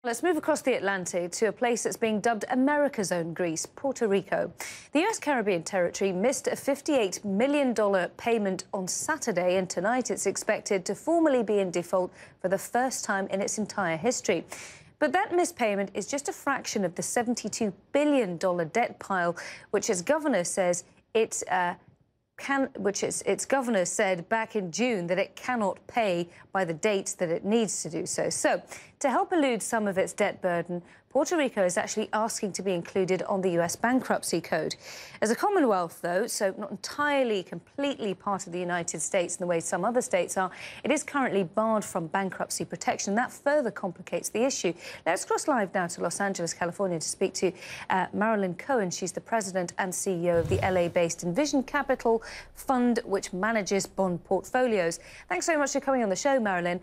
Let's move across the Atlantic to a place that's being dubbed America's own Greece, Puerto Rico. The U.S. Caribbean territory missed a $58 million payment on Saturday, and tonight it's expected to formally be in default for the first time in its entire history. But that missed payment is just a fraction of the $72 billion debt pile, which its governor says its governor said back in June that it cannot pay by the dates that it needs to do so. So, to help elude some of its debt burden, Puerto Rico is actually asking to be included on the U.S. bankruptcy code. As a Commonwealth, though, so not entirely, completely part of the United States in the way some other states are, it is currently barred from bankruptcy protection. That further complicates the issue. Let's cross live now to Los Angeles, California, to speak to Marilyn Cohen. She's the president and CEO of the LA-based Envision Capital Fund, which manages bond portfolios. Thanks so much for coming on the show, Marilyn.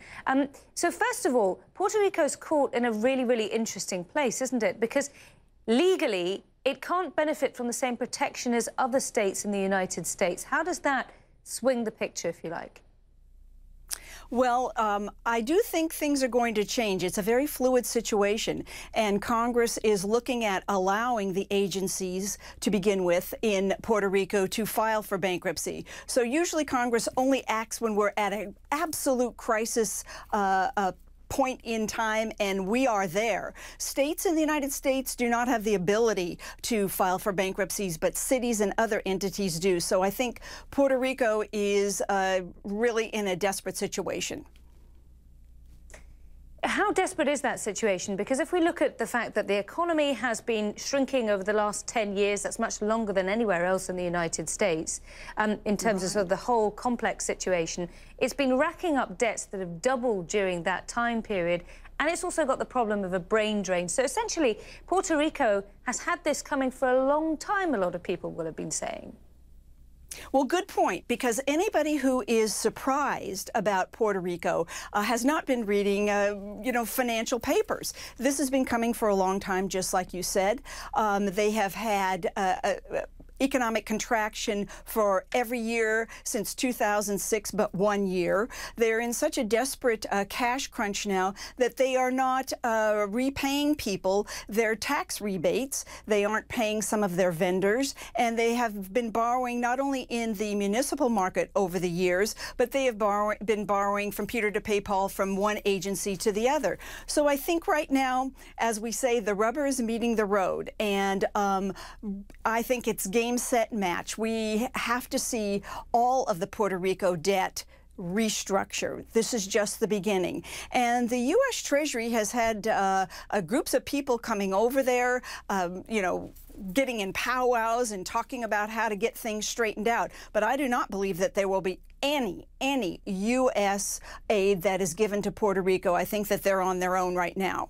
So first of all, Puerto Rico's caught in a really interesting place, isn't it? Because legally, it can't benefit from the same protection as other states in the United States. How does that swing the picture, if you like? Well, I do think things are going to change. It's a very fluid situation, and Congress is looking at allowing the agencies to begin with in Puerto Rico to file for bankruptcy. So usually Congress only acts when we're at an absolute crisis point in time, and we are there. States in the United States do not have the ability to file for bankruptcies, but cities and other entities do. So I think Puerto Rico is really in a desperate situation. How desperate is that situation? Because if we look at the fact that the economy has been shrinking over the last 10 years, that's much longer than anywhere else in the United States, in terms of, sort of the whole complex situation, it's been racking up debts that have doubled during that time period, and it's also got the problem of a brain drain. So essentially, Puerto Rico has had this coming for a long time, a lot of people will have been saying. Well, good point, because anybody who is surprised about Puerto Rico has not been reading, financial papers. This has been coming for a long time, just like you said. They have had economic contraction for every year since 2006 but 1 year. They're in such a desperate cash crunch now that they are not repaying people their tax rebates. They aren't paying some of their vendors, and they have been borrowing not only in the municipal market over the years, but they have been borrowing from Peter to pay Paul, from one agency to the other. So I think right now, as we say, the rubber is meeting the road, and I think it's game, set, match. We have to see all of the Puerto Rico debt restructure. This is just the beginning. And the U.S. Treasury has had groups of people coming over there, getting in powwows and talking about how to get things straightened out. But I do not believe that there will be any U.S. aid that is given to Puerto Rico. I think that they're on their own right now.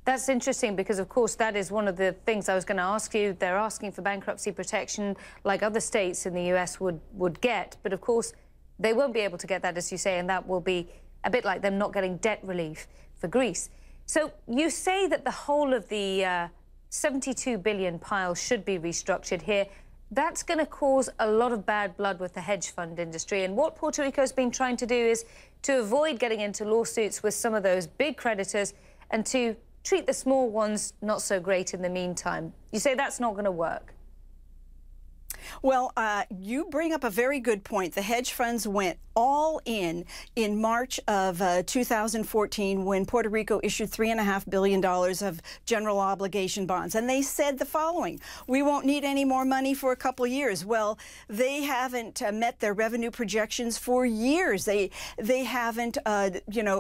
That's interesting because, of course, that is one of the things I was going to ask you. They're asking for bankruptcy protection like other states in the U.S. would get. But, of course, they won't be able to get that, as you say, and that will be a bit like them not getting debt relief for Greece. So you say that the whole of the $72 billion pile should be restructured here. That's going to cause a lot of bad blood with the hedge fund industry. And what Puerto Rico's been trying to do is to avoid getting into lawsuits with some of those big creditors and to treat the small ones not so great in the meantime. You say that's not going to work. Well, you bring up a very good point. The hedge funds went all in March of 2014 when Puerto Rico issued $3.5 billion of general obligation bonds. And they said the following: we won't need any more money for a couple of years. Well, they haven't met their revenue projections for years. They haven't,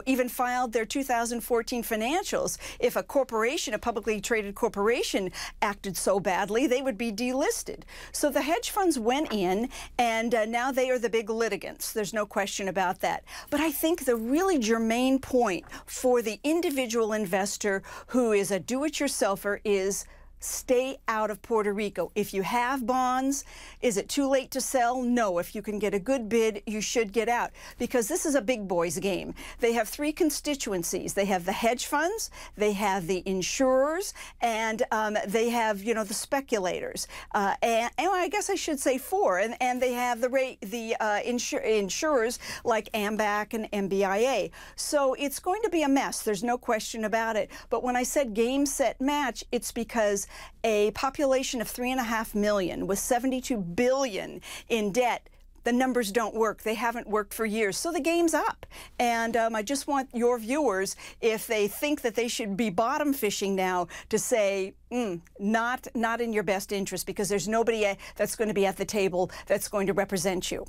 even filed their 2014 financials. If a corporation, a publicly traded corporation, acted so badly, they would be delisted. So the hedge funds went in, and now they are the big litigants. There's no question about that. But I think the really germane point for the individual investor who is a do-it-yourselfer is stay out of Puerto Rico. If you have bonds, is it too late to sell? No. If you can get a good bid, you should get out, because this is a big boys game. They have three constituencies. They have the hedge funds, they have the insurers, and they have, you know, the speculators. And I guess I should say four. And they have the insurers like AMBAC and MBIA. So it's going to be a mess. There's no question about it. But when I said game, set, match, it's because a population of 3.5 million with 72 billion in debt, the numbers don't work. They haven't worked for years. So the game's up. And I just want your viewers, if they think that they should be bottom fishing now, to say, not in your best interest, because there's nobody that's going to be at the table that's going to represent you.